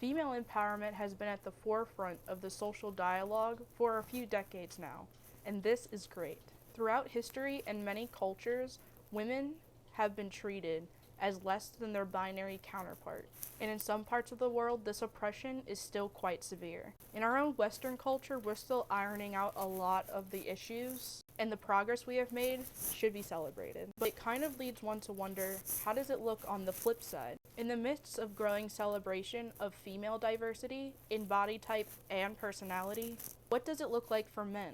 Female empowerment has been at the forefront of the social dialogue for a few decades now, and this is great. Throughout history and many cultures, women have been treated as less than their binary counterpart, and in some parts of the world, this oppression is still quite severe. In our own Western culture, we're still ironing out a lot of the issues, and the progress we have made should be celebrated. But it kind of leads one to wonder, how does it look on the flip side? In the midst of growing celebration of female diversity in body type and personality, what does it look like for men?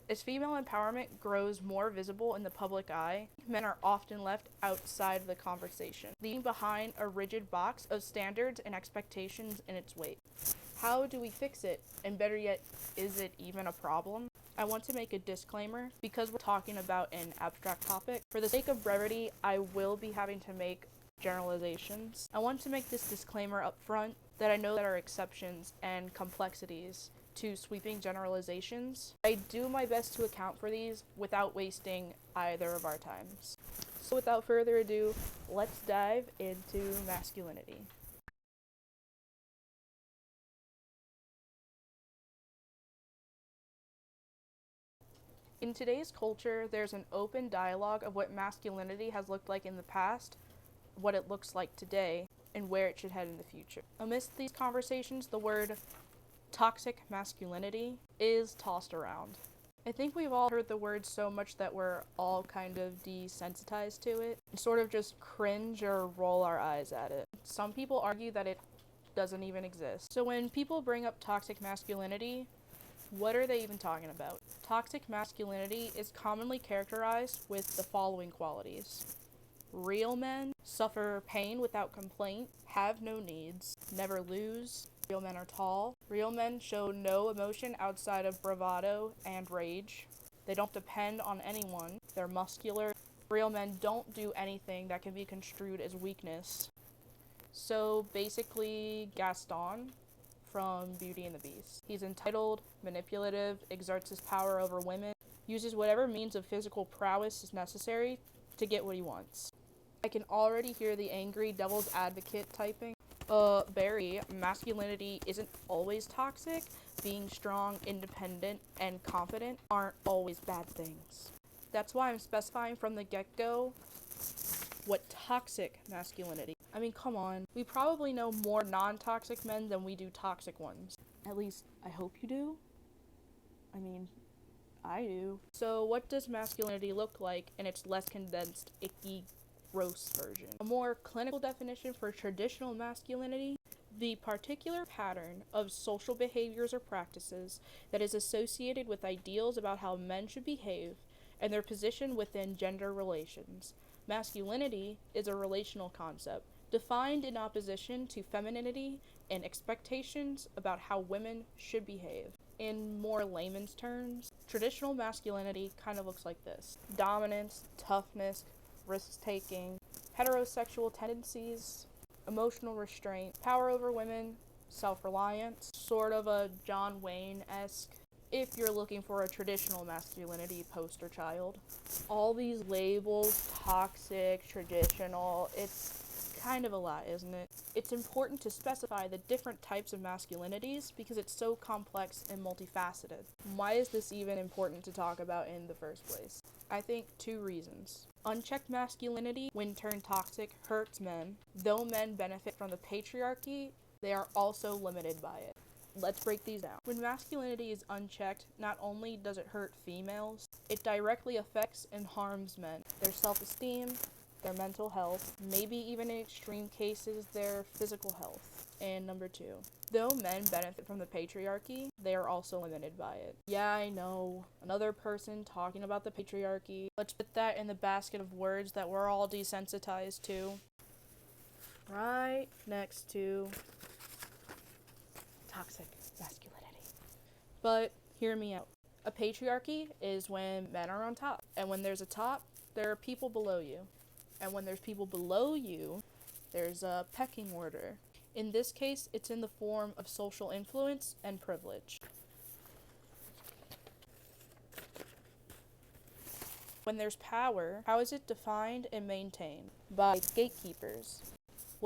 As female empowerment grows more visible in the public eye, men are often left outside of the conversation, leaving behind a rigid box of standards and expectations in its wake. How do we fix it? And better yet, is it even a problem? I want to make a disclaimer because we're talking about an abstract topic. For the sake of brevity, I will be having to make generalizations. I want to make this disclaimer up front that I know there are exceptions and complexities to sweeping generalizations. I do my best to account for these without wasting either of our times. So without further ado, let's dive into masculinity. In today's culture, there's an open dialogue of what masculinity has looked like in the past, what it looks like today, and where it should head in the future. Amidst these conversations, the word toxic masculinity is tossed around. I think we've all heard the word so much that we're all kind of desensitized to it and sort of just cringe or roll our eyes at it. Some people argue that it doesn't even exist. So when people bring up toxic masculinity, what are they even talking about? Toxic masculinity is commonly characterized with the following qualities. Real men suffer pain without complaint, have no needs, never lose. Real men are tall. Real men show no emotion outside of bravado and rage. They don't depend on anyone. They're muscular. Real men don't do anything that can be construed as weakness. So basically, Gaston from Beauty and the Beast. He's entitled, manipulative, exerts his power over women, uses whatever means of physical prowess is necessary to get what he wants. I can already hear the angry devil's advocate typing. Barry, masculinity isn't always toxic. Being strong, independent, and confident aren't always bad things. That's why I'm specifying from the get-go what toxic masculinity. I mean, come on. We probably know more non-toxic men than we do toxic ones. At least, I hope you do. I mean, I do. So what does masculinity look like in its less condensed, icky, gross version? A more clinical definition for traditional masculinity: the particular pattern of social behaviors or practices that is associated with ideals about how men should behave and their position within gender relations. Masculinity is a relational concept, defined in opposition to femininity and expectations about how women should behave. In more layman's terms, traditional masculinity kind of looks like this: dominance, toughness, risk-taking, heterosexual tendencies, emotional restraint, power over women, self-reliance, sort of a John Wayne-esque, if you're looking for a traditional masculinity poster child. All these labels, toxic, traditional, it's kind of a lie, isn't it? It's important to specify the different types of masculinities because it's so complex and multifaceted. Why is this even important to talk about in the first place? I think 2 reasons. Unchecked masculinity, when turned toxic, hurts men. Though men benefit from the patriarchy, they are also limited by it. Let's break these down. When masculinity is unchecked, not only does it hurt females, it directly affects and harms men. Their self-esteem, their mental health, maybe even in extreme cases, their physical health. And number 2, though men benefit from the patriarchy, they are also limited by it. Yeah, I know, another person talking about the patriarchy. Let's put that in the basket of words that we're all desensitized to. Right next to toxic masculinity. But hear me out. A patriarchy is when men are on top, and when there's a top, there are people below you. And when there's people below you, there's a pecking order. In this case, it's in the form of social influence and privilege. When there's power, how is it defined and maintained? By gatekeepers.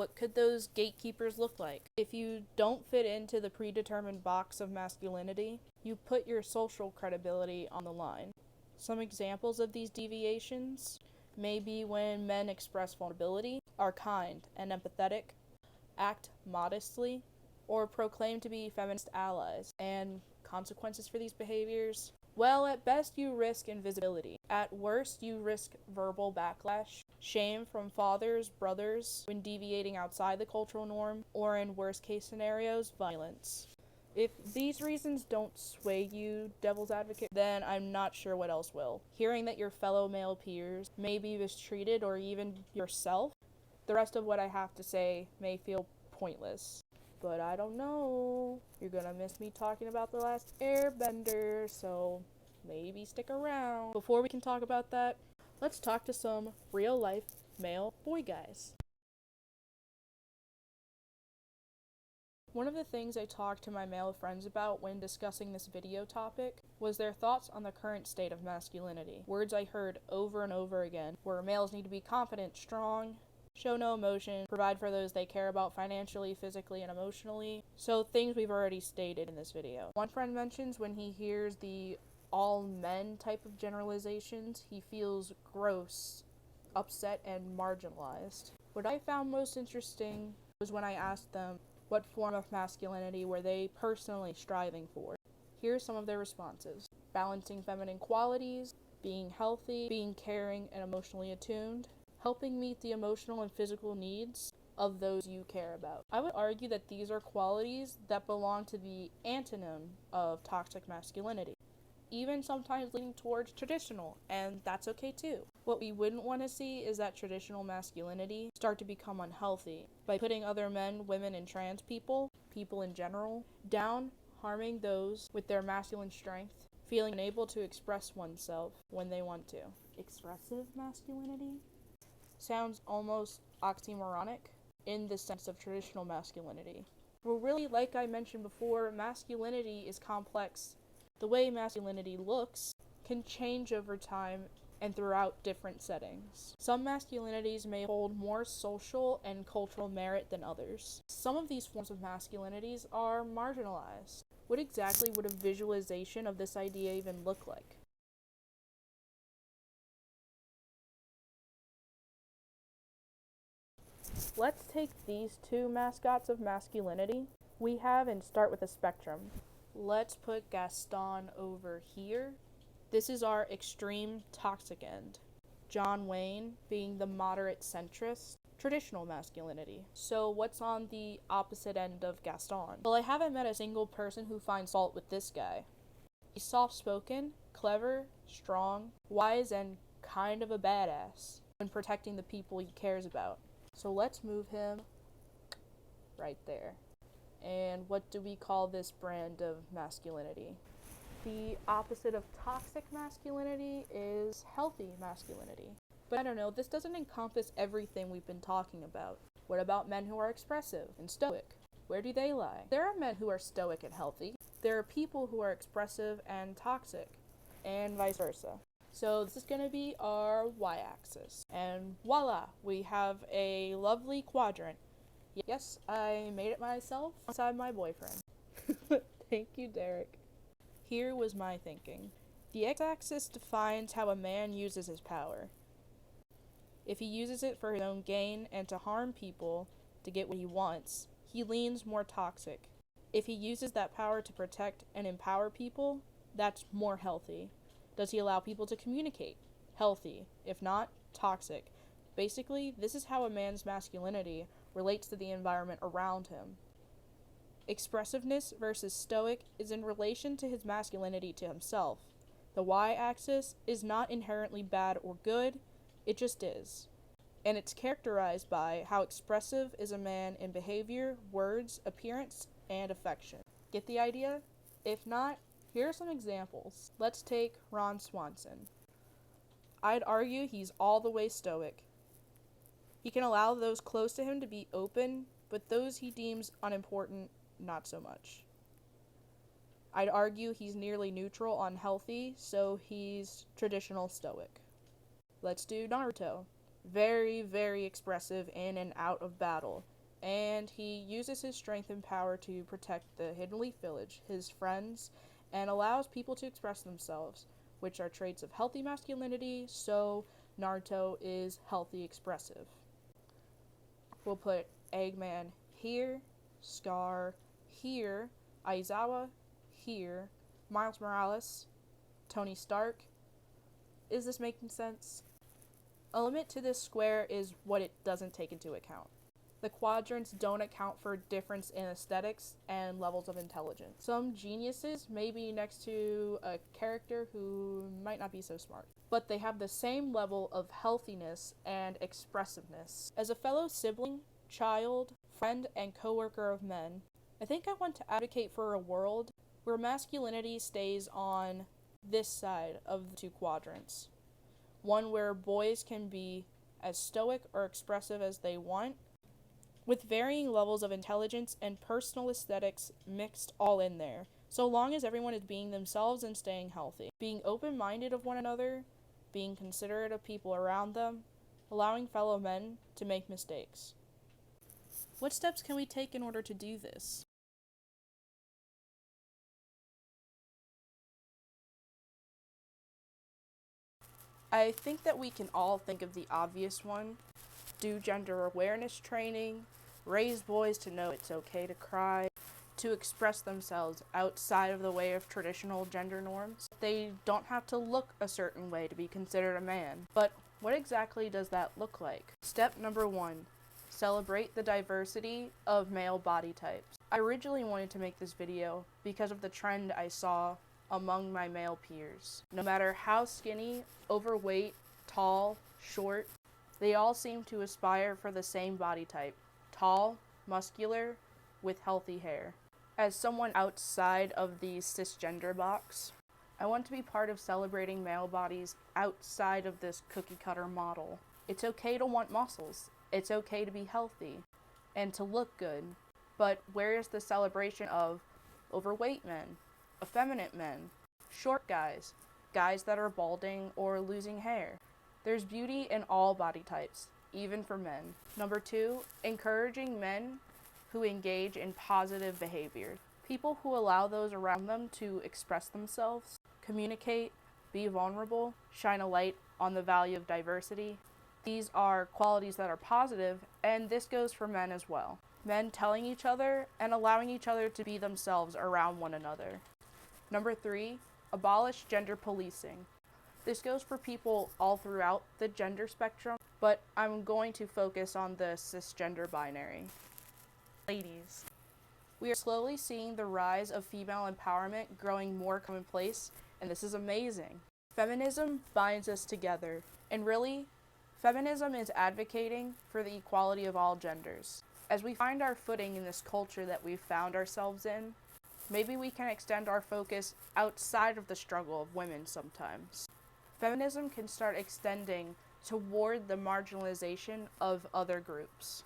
What could those gatekeepers look like? If you don't fit into the predetermined box of masculinity, you put your social credibility on the line. Some examples of these deviations may be when men express vulnerability, are kind and empathetic, act modestly, or proclaim to be feminist allies. And consequences for these behaviors? Well, at best you risk invisibility. At worst you risk verbal backlash, shame from fathers, brothers, when deviating outside the cultural norm, or in worst case scenarios, violence. If these reasons don't sway you, devil's advocate, then I'm not sure what else will. Hearing that your fellow male peers may be mistreated, or even yourself, the rest of what I have to say may feel pointless. But I don't know. You're gonna miss me talking about The Last Airbender, so maybe stick around. Before we can talk about that, let's talk to some real-life male boy guys. One of the things I talked to my male friends about when discussing this video topic was their thoughts on the current state of masculinity. Words I heard over and over again were males need to be confident, strong, show no emotion, provide for those they care about financially, physically, and emotionally. So things we've already stated in this video. One friend mentions when he hears the all men type of generalizations, he feels gross, upset, and marginalized. What I found most interesting was when I asked them what form of masculinity were they personally striving for. Here's some of their responses. Balancing feminine qualities, being healthy, being caring and emotionally attuned, helping meet the emotional and physical needs of those you care about. I would argue that these are qualities that belong to the antonym of toxic masculinity, even sometimes leaning towards traditional, and that's okay too. What we wouldn't want to see is that traditional masculinity start to become unhealthy by putting other men, women, and trans people in general, down, harming those with their masculine strength, feeling unable to express oneself when they want to. Expressive masculinity sounds almost oxymoronic in the sense of traditional masculinity. Well, really, like I mentioned before, masculinity is complex. The way masculinity looks can change over time and throughout different settings. Some masculinities may hold more social and cultural merit than others. Some of these forms of masculinities are marginalized. What exactly would a visualization of this idea even look like? Let's take these two mascots of masculinity we have and start with a spectrum. Let's put Gaston over here. This is our extreme toxic end. John Wayne being the moderate centrist, traditional masculinity. So what's on the opposite end of Gaston? Well, I haven't met a single person who finds fault with this guy. He's soft-spoken, clever, strong, wise, and kind of a badass when protecting the people he cares about. So let's move him right there. And what do we call this brand of masculinity? The opposite of toxic masculinity is healthy masculinity. But I don't know, this doesn't encompass everything we've been talking about. What about men who are expressive and stoic? Where do they lie? There are men who are stoic and healthy. There are people who are expressive and toxic, and vice versa. So this is going to be our y-axis. And voila, we have a lovely quadrant. Yes, I made it myself alongside my boyfriend. Thank you, Derek. Here was my thinking. The x-axis defines how a man uses his power. If he uses it for his own gain and to harm people to get what he wants, he leans more toxic. If he uses that power to protect and empower people, that's more healthy. Does he allow people to communicate? Healthy. If not, toxic. Basically, this is how a man's masculinity relates to the environment around him. Expressiveness versus stoic is in relation to his masculinity to himself. The y-axis is not inherently bad or good, it just is. And it's characterized by how expressive is a man in behavior, words, appearance, and affection. Get the idea? If not, here are some examples. Let's take Ron Swanson. I'd argue he's all the way stoic. He can allow those close to him to be open, but those he deems unimportant, not so much. I'd argue he's nearly neutral on healthy, so he's traditional stoic. Let's do Naruto. Very, very expressive in and out of battle. and he uses his strength and power to protect the Hidden Leaf Village, his friends, and allows people to express themselves, which are traits of healthy masculinity, so Naruto is healthy expressive. We'll put Eggman here, Scar here, Aizawa here, Miles Morales, Tony Stark. Is this making sense? A limit to this square is what it doesn't take into account. The quadrants don't account for difference in aesthetics and levels of intelligence. Some geniuses may be next to a character who might not be so smart, but they have the same level of healthiness and expressiveness. As a fellow sibling, child, friend, and coworker of men, I think I want to advocate for a world where masculinity stays on this side of the two quadrants. One where boys can be as stoic or expressive as they want, with varying levels of intelligence and personal aesthetics mixed all in there, so long as everyone is being themselves and staying healthy. Being open-minded of one another, being considerate of people around them, allowing fellow men to make mistakes. What steps can we take in order to do this? I think that we can all think of the obvious one. Do gender awareness training, raise boys to know it's okay to cry, to express themselves outside of the way of traditional gender norms. They don't have to look a certain way to be considered a man. But what exactly does that look like? Step number 1, celebrate the diversity of male body types. I originally wanted to make this video because of the trend I saw among my male peers. No matter how skinny, overweight, tall, short, they all seem to aspire for the same body type: tall, muscular, with healthy hair. As someone outside of the cisgender box, I want to be part of celebrating male bodies outside of this cookie-cutter model. It's okay to want muscles. It's okay to be healthy and to look good. But where is the celebration of overweight men, effeminate men, short guys, guys that are balding or losing hair? There's beauty in all body types, even for men. Number 2, encouraging men who engage in positive behavior. People who allow those around them to express themselves, communicate, be vulnerable, shine a light on the value of diversity. These are qualities that are positive, and this goes for men as well. Men telling each other and allowing each other to be themselves around one another. Number 3, abolish gender policing. This goes for people all throughout the gender spectrum, but I'm going to focus on the cisgender binary. Ladies, we are slowly seeing the rise of female empowerment growing more commonplace, and this is amazing. Feminism binds us together, and really, feminism is advocating for the equality of all genders. As we find our footing in this culture that we've found ourselves in, maybe we can extend our focus outside of the struggle of women sometimes. Feminism can start extending toward the marginalization of other groups,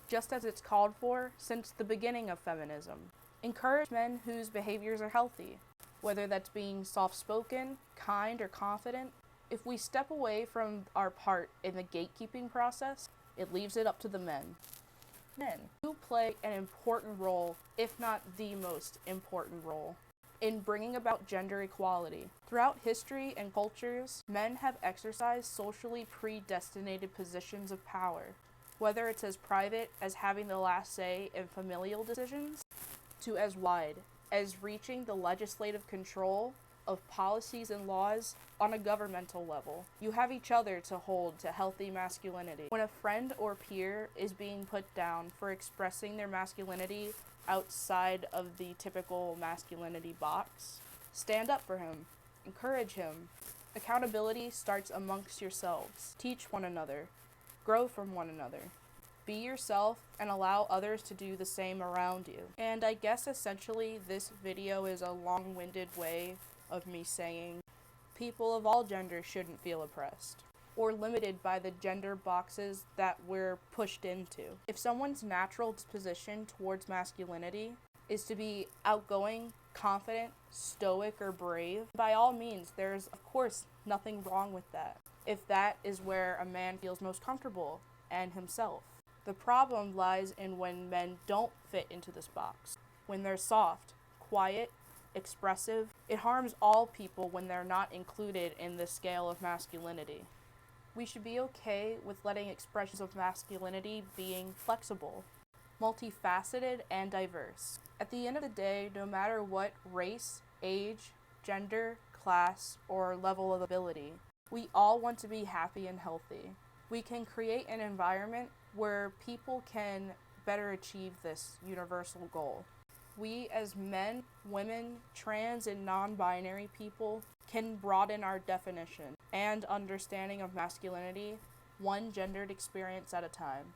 just as it's called for since the beginning of feminism. Encourage men whose behaviors are healthy, whether that's being soft-spoken, kind, or confident. If we step away from our part in the gatekeeping process, it leaves it up to the men. Men, who play an important role, if not the most important role, in bringing about gender equality. Throughout history and cultures, men have exercised socially predestinated positions of power, whether it's as private as having the last say in familial decisions, to as wide as reaching the legislative control of policies and laws on a governmental level. You have each other to hold to healthy masculinity. When a friend or peer is being put down for expressing their masculinity outside of the typical masculinity box, stand up for him, encourage him. Accountability starts amongst yourselves. Teach one another, grow from one another. Be yourself and allow others to do the same around you. And I guess essentially this video is a long-winded way of me saying people of all genders shouldn't feel oppressed or limited by the gender boxes that we're pushed into. If someone's natural disposition towards masculinity is to be outgoing, confident, stoic, or brave, by all means, there's of course nothing wrong with that, if that is where a man feels most comfortable and himself. The problem lies in when men don't fit into this box. When they're soft, quiet, expressive, it harms all people when they're not included in the scale of masculinity. We should be okay with letting expressions of masculinity being flexible, multifaceted, and diverse. At the end of the day, no matter what race, age, gender, class, or level of ability, we all want to be happy and healthy. We can create an environment where people can better achieve this universal goal. We as men, women, trans, and non-binary people can broaden our definition and understanding of masculinity one gendered experience at a time.